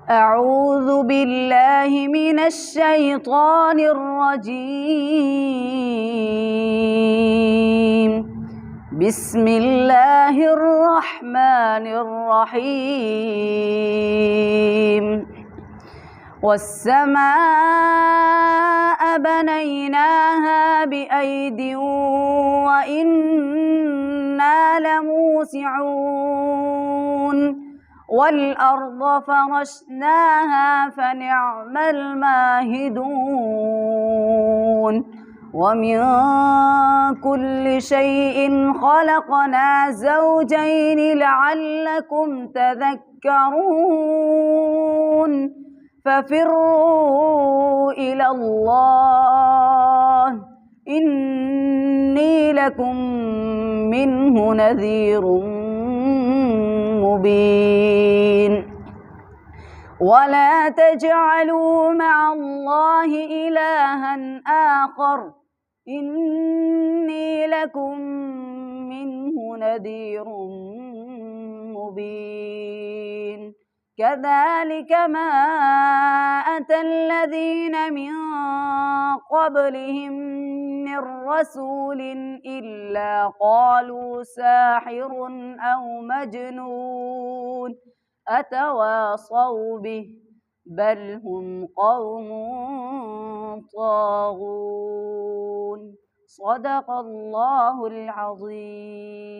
أعوذ بالله من الشيطان الرجيم. بسم الله الرحمن الرحيم. والسماء بنيناها بأيد وإنا لموسعون والأرض فرشناها فنعم الماهدون ومن كل شيء خلقنا زوجين لعلكم تذكرون ففروا إلى الله إني لكم منه نذير مبين. ولا تجعلوا مع الله إلها آخر إني لكم منه نذير مبين. كذلك ما أتى الذين من قبلهم من رسول إلا قالوا ساحر أو مجنون أتواصوا به بل هم قوم طاغون. صدق الله العظيم.